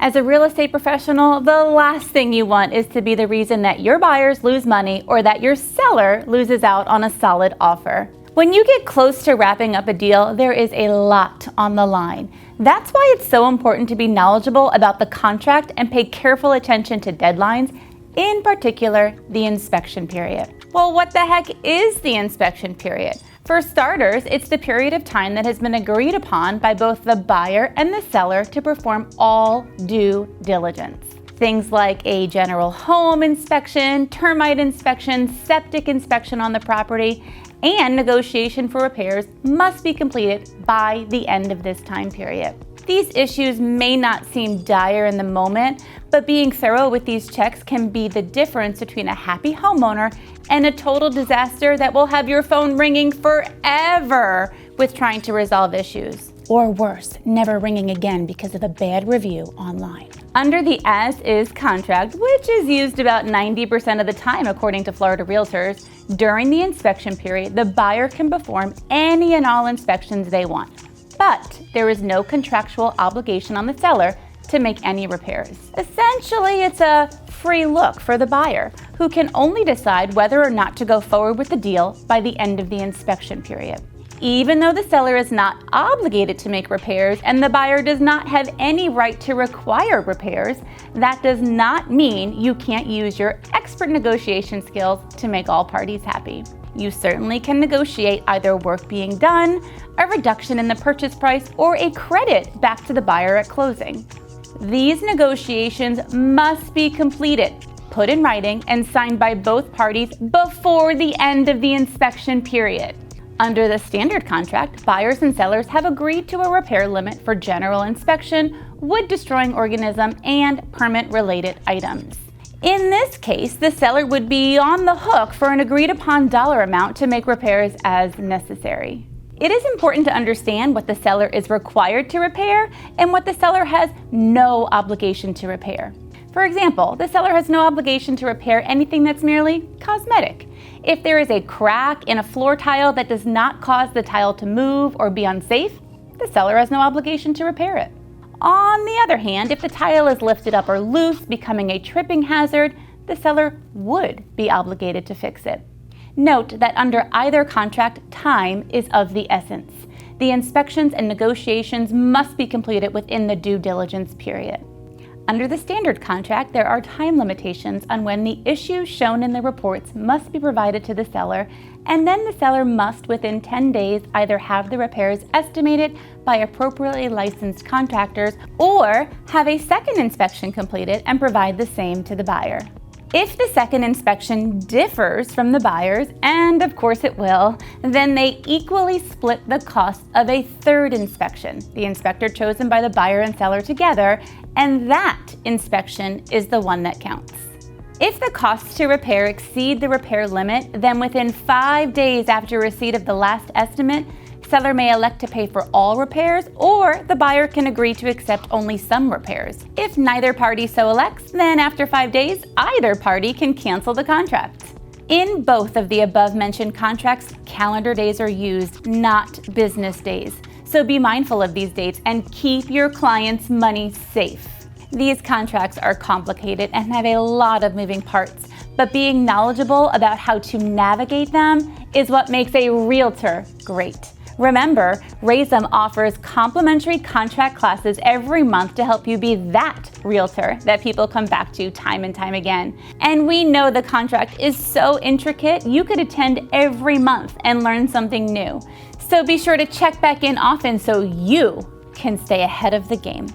As a real estate professional, the last thing you want is to be the reason that your buyers lose money or that your seller loses out on a solid offer. When you get close to wrapping up a deal, there is a lot on the line. That's why it's so important to be knowledgeable about the contract and pay careful attention to deadlines, in particular, the inspection period. Well, what the heck is the inspection period? For starters, it's the period of time that has been agreed upon by both the buyer and the seller to perform all due diligence. Things like a general home inspection, termite inspection, septic inspection on the property, and negotiation for repairs must be completed by the end of this time period. These issues may not seem dire in the moment, but being thorough with these checks can be the difference between a happy homeowner and a total disaster that will have your phone ringing forever with trying to resolve issues. Or worse, never ringing again because of a bad review online. Under the as-is contract, which is used about 90% of the time according to Florida Realtors, during the inspection period, the buyer can perform any and all inspections they want. But there is no contractual obligation on the seller to make any repairs. Essentially, it's a free look for the buyer, who can only decide whether or not to go forward with the deal by the end of the inspection period. Even though the seller is not obligated to make repairs and the buyer does not have any right to require repairs, that does not mean you can't use your expert negotiation skills to make all parties happy. You certainly can negotiate either work being done, a reduction in the purchase price, or a credit back to the buyer at closing. These negotiations must be completed, put in writing, and signed by both parties before the end of the inspection period. Under the standard contract, buyers and sellers have agreed to a repair limit for general inspection, wood-destroying organism, and permit-related items. In this case, the seller would be on the hook for an agreed-upon dollar amount to make repairs as necessary. It is important to understand what the seller is required to repair and what the seller has no obligation to repair. For example, the seller has no obligation to repair anything that's merely cosmetic. If there is a crack in a floor tile that does not cause the tile to move or be unsafe, the seller has no obligation to repair it. On the other hand, if the tile is lifted up or loose, becoming a tripping hazard, the seller would be obligated to fix it. Note that under either contract, time is of the essence. The inspections and negotiations must be completed within the due diligence period. Under the standard contract, there are time limitations on when the issues shown in the reports must be provided to the seller, and then the seller must, within 10 days, either have the repairs estimated by appropriately licensed contractors or have a second inspection completed and provide the same to the buyer. If the second inspection differs from the buyer's, and of course it will, then they equally split the cost of a third inspection, the inspector chosen by the buyer and seller together, and that inspection is the one that counts. If the costs to repair exceed the repair limit, then within 5 days after receipt of the last estimate, seller may elect to pay for all repairs, or the buyer can agree to accept only some repairs. If neither party so elects, then after 5 days, either party can cancel the contract. In both of the above-mentioned contracts, calendar days are used, not business days. So be mindful of these dates and keep your client's money safe. These contracts are complicated and have a lot of moving parts, but being knowledgeable about how to navigate them is what makes a realtor great. Remember, Raisum offers complimentary contract classes every month to help you be that realtor that people come back to time and time again. And we know the contract is so intricate, you could attend every month and learn something new. So be sure to check back in often so you can stay ahead of the game.